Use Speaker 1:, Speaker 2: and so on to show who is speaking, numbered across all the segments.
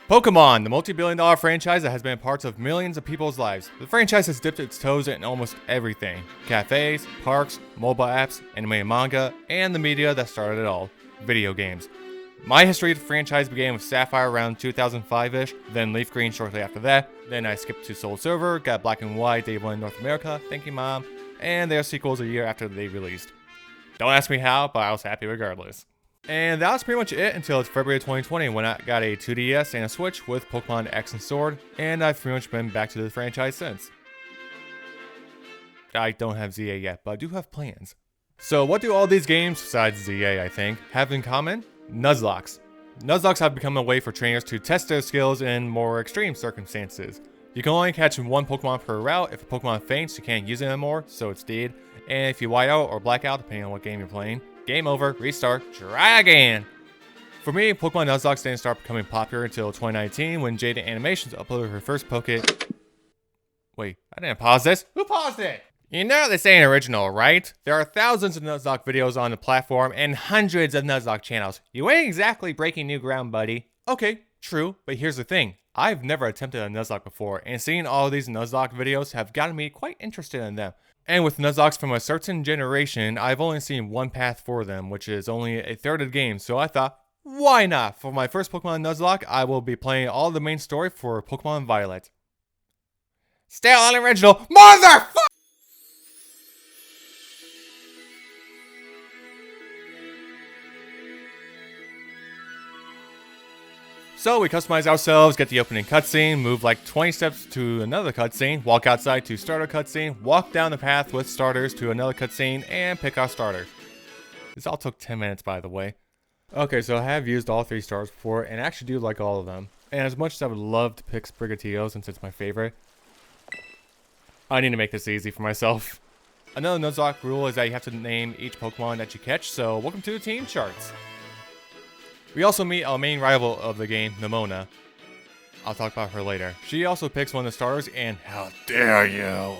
Speaker 1: Pokemon, the multi-billion-dollar franchise that has been a part of millions of people's lives. The franchise has dipped its toes in almost everything. Cafes, parks, mobile apps, anime and manga, and the media that started it all, video games. My history of the franchise began with Sapphire around 2005-ish, then Leaf Green shortly after that, then I skipped to Soul Silver, got Black and White day 1 in North America, thank you mom, and their sequels a year after they released. Don't ask me how, but I was happy regardless. And that was pretty much it until February 2020 when I got a 2DS and a Switch with Pokemon X and Sword, and I've pretty much been back to the franchise since. I don't have ZA yet, but I do have plans. So what do all these games, besides ZA I think, have in common? Nuzlocks. Nuzlocks have become a way for trainers to test their skills in more extreme circumstances. You can only catch one Pokemon per route. If a Pokemon faints, you can't use it anymore, so it's dead. And if you white out or black out, depending on what game you're playing, game over, restart, try again. For me, Pokemon Nuzlocke didn't start becoming popular until 2019 when Jada Animations uploaded her first Wait, I didn't pause this. Who paused it? You know this ain't original, right? There are thousands of Nuzlocke videos on the platform and hundreds of Nuzlocke channels. You ain't exactly breaking new ground, buddy. Okay, true, but here's the thing. I've never attempted a Nuzlocke before, and seeing all these Nuzlocke videos have gotten me quite interested in them. And with Nuzlocks from a certain generation, I've only seen one path for them, which is only a third of the game, so I thought, why not? For my first Pokemon Nuzlocke, I will be playing all the main story for Pokemon Violet. Still unoriginal, motherfucker! So we customize ourselves, get the opening cutscene, move like 20 steps to another cutscene, walk outside to start a cutscene, walk down the path with starters to another cutscene, and pick our starter. This all took 10 minutes, by the way. Okay, so I have used all 3 stars before, and I actually do like all of them. And as much as I would love to pick Sprigatito since it's my favorite, I need to make this easy for myself. Another Nuzlocke rule is that you have to name each Pokemon that you catch, so welcome to the team charts. We also meet our main rival of the game, Nemona. I'll talk about her later. She also picks one of the starters, and how dare you!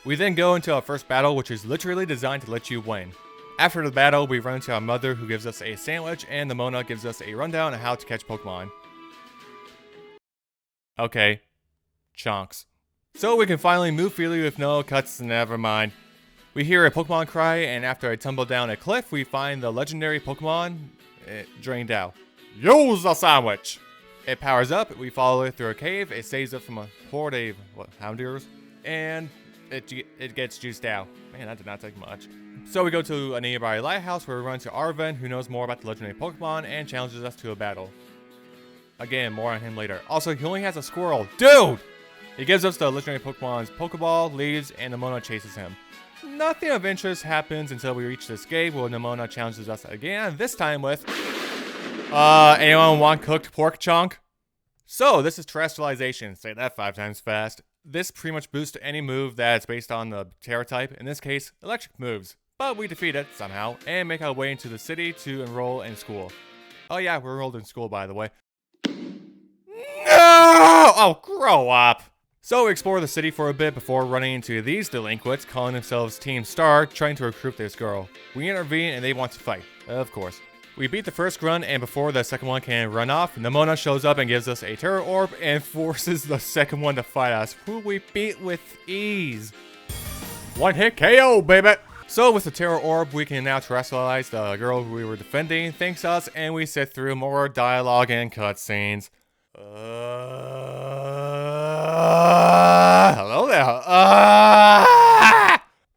Speaker 1: We then go into our first battle, which is literally designed to let you win. After the battle, we run into our mother, who gives us a sandwich, and Nemona gives us a rundown on how to catch Pokemon. Okay. Chonks. So we can finally move freely with no cuts, never mind. We hear a Pokemon cry, and after I tumble down a cliff, we find the legendary Pokemon, drained out. Use the sandwich! It powers up, we follow it through a cave, it saves us from a horde of houndours, and it gets juiced out. Man, that did not take much. So we go to a nearby lighthouse where we run to Arven, who knows more about the legendary Pokemon and challenges us to a battle. Again, more on him later. Also, he only has a squirrel. Dude! He gives us the legendary Pokemon's Pokeball, leaves, and Nemona chases him. Nothing of interest happens until we reach this cave where Nemona challenges us again, this time with, anyone want cooked pork chunk? So, this is terrestrialization, say that 5 times fast. This pretty much boosts any move that's based on the Terra type, in this case, electric moves. But we defeat it, somehow, and make our way into the city to enroll in school. Oh yeah, we're enrolled in school, by the way. No! Oh, grow up! So we explore the city for a bit before running into these delinquents calling themselves Team Star, trying to recruit this girl. We intervene and they want to fight, of course. We beat the first run, and before the second one can run off, Nemona shows up and gives us a Terror Orb and forces the second one to fight us, who we beat with ease. One hit KO, baby! So with the Terror Orb, we can now terrestrialize the girl we were defending, thanks us, and we sit through more dialogue and cutscenes. Hello there.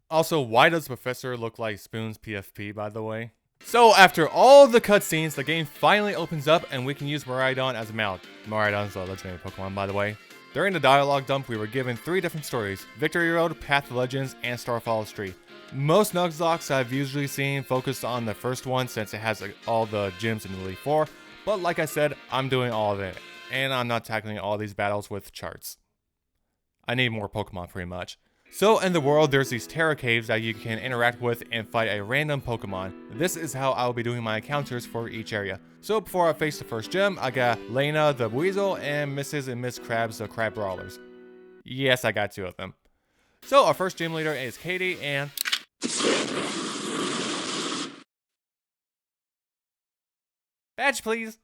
Speaker 1: Also, why does Professor look like Spoon's PFP, by the way? So, after all the cutscenes, the game finally opens up and we can use Miraidon as a mount. Miraidon's a legendary Pokemon, by the way. During the dialogue dump, we were given 3 different stories: Victory Road, Path of Legends, and Starfall Street. Most Nuzlocks I've usually seen focused on the first one since it has all the gyms in the Elite Four, but like I said, I'm doing all of it. And I'm not tackling all these battles with charts. I need more Pokemon pretty much. So in the world, there's these Terra Caves that you can interact with and fight a random Pokemon. This is how I'll be doing my encounters for each area. So before I face the first gym, I got Lena the Weasel and Mrs. and Miss Krabs the Crab Brawlers. Yes, I got 2 of them. So our first gym leader is Katie and... Badge please!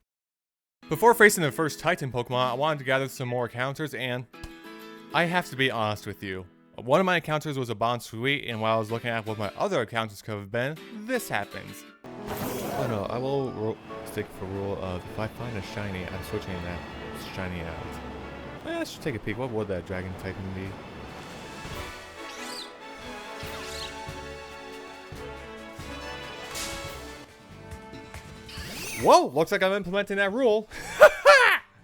Speaker 1: Before facing the first Titan Pokemon, I wanted to gather some more encounters, and I have to be honest with you. One of my encounters was a Bonsweet, and while I was looking at what my other encounters could have been, this happens. Oh no, I will stick for rule of if I find a shiny, I'm switching that shiny out. I should take a peek. What would that dragon Titan be? Whoa, looks like I'm implementing that rule.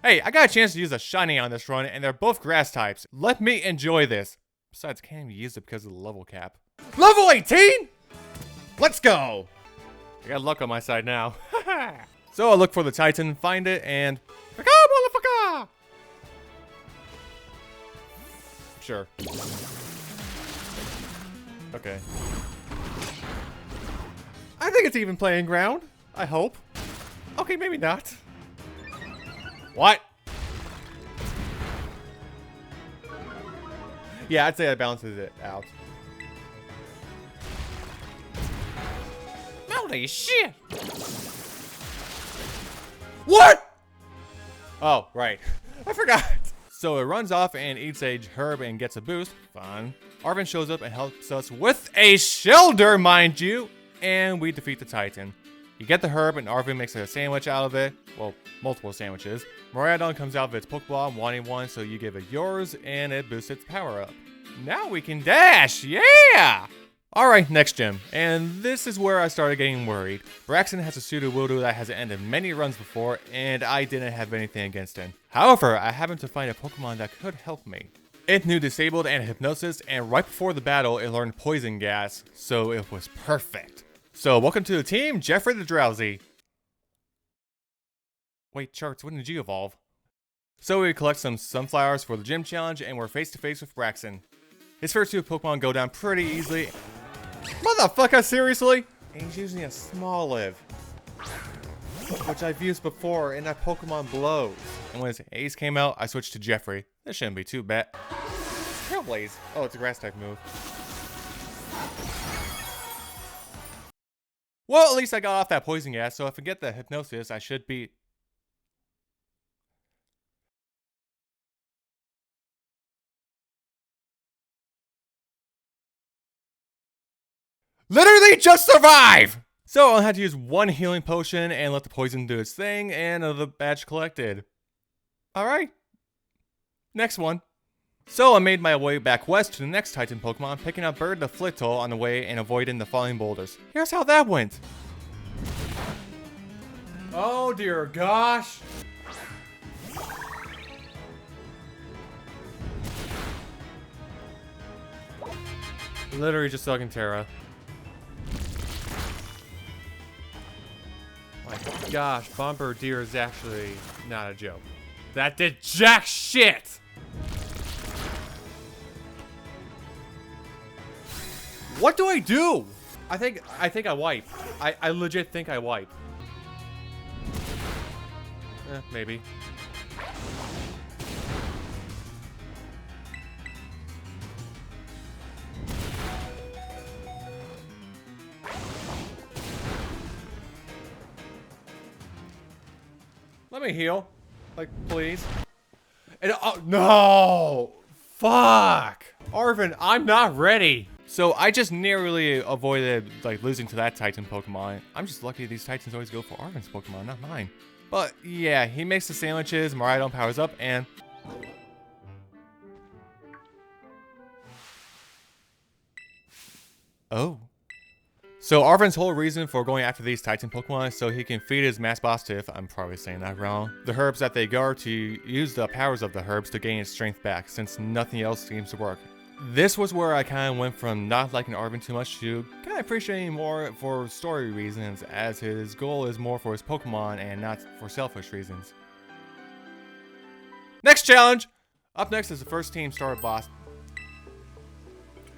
Speaker 1: Hey, I got a chance to use a shiny on this run, and they're both grass types. Let me enjoy this. Besides, I can't even use it because of the level cap. Level 18? Let's go. I got luck on my side now. So I look for the Titan, find it, and... motherfucker! Sure. Okay. I think it's even playing ground. I hope. Okay, maybe not. What? Yeah, I'd say that balances it out. Holy shit! What? Oh, right. I forgot. So it runs off and eats a herb and gets a boost. Fun. Arvin shows up and helps us with a shelter, mind you. And we defeat the Titan. You get the herb and Arvin makes a sandwich out of it. Well, multiple sandwiches. Miraidon comes out of its Pokeball wanting one, so you give it yours and it boosts its power up. Now we can dash, yeah! Alright, next gym. And this is where I started getting worried. Braxton has a Sudowoodo that has ended many runs before, and I didn't have anything against him. However, I happened to find a Pokemon that could help me. It knew Disabled and Hypnosis, and right before the battle, it learned Poison Gas, so it was perfect. So, welcome to the team, Jeffrey the Drowsy. Wait, Charts, when did you evolve? So we collect some sunflowers for the gym challenge, and we're face to face with Braxton. His first two Pokemon go down pretty easily. Motherfucker, seriously? And he's using a small live, which I've used before, and that Pokemon blows. And when his Ace came out, I switched to Jeffrey. This shouldn't be too bad. Trailblaze. Oh, it's a grass type move. Well, at least I got off that poison gas, so if I get the Hypnosis, I should be... Literally just survive! So I'll have to use one healing potion and let the poison do its thing, and the badge collected. Alright. Next one. So I made my way back west to the next Titan Pokemon, picking up Bird the Flittle on the way and avoiding the falling boulders. Here's how that went. Oh dear gosh. Literally just sucking Terra. My gosh, Bombardier is actually not a joke. That did jack shit! What do I do? I think I wipe. I legit think I wipe. Maybe. Let me heal. Like, please. And, oh, no! Fuck! Arvin, I'm not ready! So, I just narrowly avoided, like, losing to that Titan Pokemon. I'm just lucky these Titans always go for Arvin's Pokemon, not mine. But, yeah, he makes the sandwiches, Miraidon powers up, and... Oh. So Arvin's whole reason for going after these Titan Pokemon is so he can feed his mass boss Tiff, I'm probably saying that wrong, the herbs that they guard to use the powers of the herbs to gain its strength back, since nothing else seems to work. This was where I kind of went from not liking Arvin too much to kind of appreciating more for story reasons, as his goal is more for his Pokemon and not for selfish reasons. Next challenge! Up next is the first team starter boss.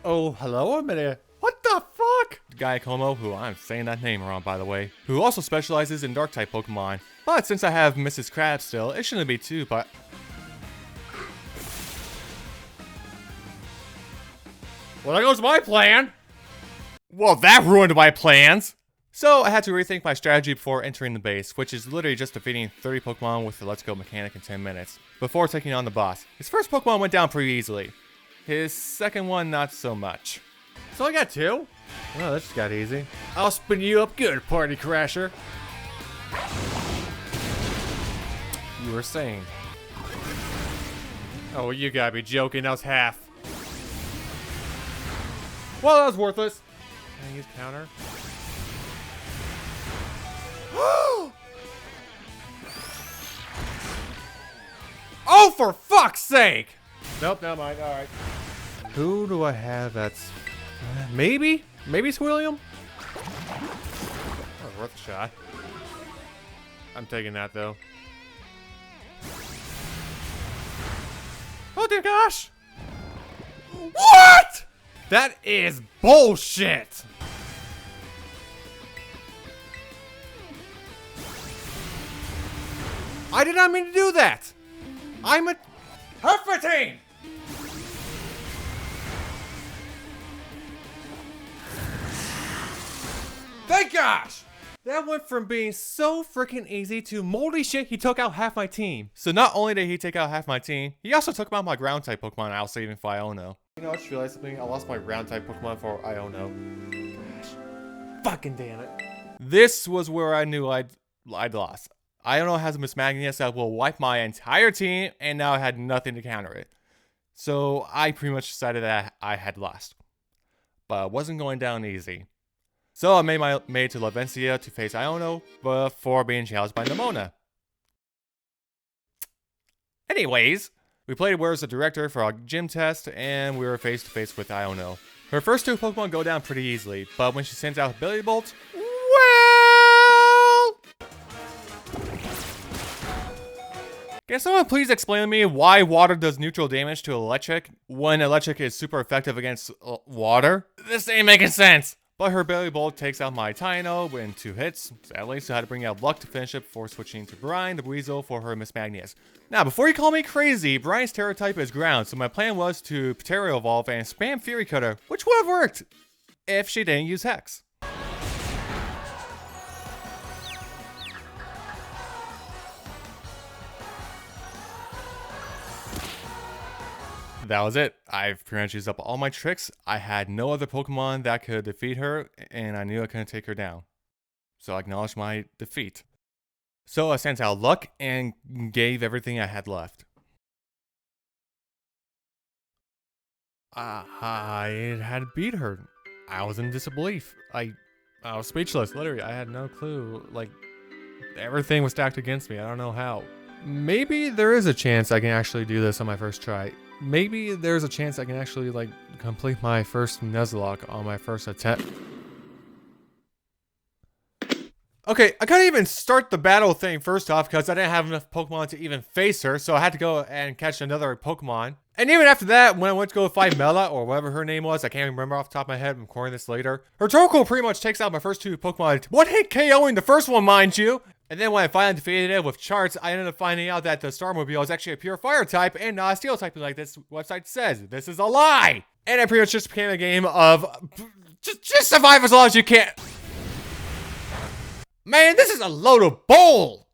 Speaker 1: Oh, hello, Amelia. What the fuck? Gaiakomo, who I'm saying that name wrong by the way, who also specializes in dark type Pokemon. But since I have Mrs. Crab still, it shouldn't be too, but... Well, there goes my plan! Well, that ruined my plans! So I had to rethink my strategy before entering the base, which is literally just defeating 30 Pokemon with the Let's Go mechanic in 10 minutes, before taking on the boss. His first Pokemon went down pretty easily. His second one, not so much. So I got 2? Well, that just got easy. I'll spin you up good, Party Crasher. You were saying. Oh, you gotta be joking, that was half. Well, that was worthless. Can I use counter? Oh, for fuck's sake! Nope, never mind. All right. Who do I have that's... maybe? Maybe Swilliam? Oh, worth a shot. I'm taking that, though. Oh, dear gosh! What?! That is bullshit! I did not mean to do that! I'm a Herfiting! Thank gosh! That went from being so freaking easy to moldy shit, he took out half my team. So not only did he take out half my team, he also took out my ground type Pokemon I was saving for Iono. You know, I just realized something. I lost my ground type Pokemon for Iono. Gosh. Fucking damn it. This was where I knew I'd lost. Iono has a Miss Magnus that will wipe my entire team, and now I had nothing to counter it. So I pretty much decided that I had lost. But it wasn't going down easy. So I made my way to Lavencia to face Iono before being challenged by Nemona. Anyways, we played Where's the Director for our gym test, and we were face to face with Iono. Her first 2 Pokemon go down pretty easily, but when she sends out Ability Bolt, well... Can someone please explain to me why water does neutral damage to electric when electric is super effective against water? This ain't making sense. But her Ability Bolt takes out my Taino in 2 hits, sadly, so I had to bring out Luck to finish it before switching to Brian the Weasel for her Miss Magnus. Now, before you call me crazy, Brian's Terra type is ground, so my plan was to Patero Evolve and spam Fury Cutter, which would have worked if she didn't use Hex. That was it. I've pretty much used up all my tricks. I had no other Pokemon that could defeat her, and I knew I couldn't take her down. So I acknowledged my defeat. So I sent out Luck and gave everything I had left. I had beat her. I was in disbelief. I was speechless, literally. I had no clue. Like, everything was stacked against me. I don't know how. Maybe there is a chance I can actually do this on my first try. Maybe there's a chance I can actually, like, complete my first Nuzlocke on my first attempt. Okay, I couldn't even start the battle thing first off because I didn't have enough Pokemon to even face her, so I had to go and catch another Pokemon. And even after that, when I went to go fight Mela, or whatever her name was, I can't remember off the top of my head, I'm recording this later. Her Torkoal pretty much takes out my first 2 Pokemon. One hit KOing the first one, mind you! And then when I finally defeated it with charts, I ended up finding out that the Starmobile is actually a pure fire type and not a steel type like this website says. This is a lie! And it pretty much just became a game of just survive as long as you can. Man, this is a load of bull!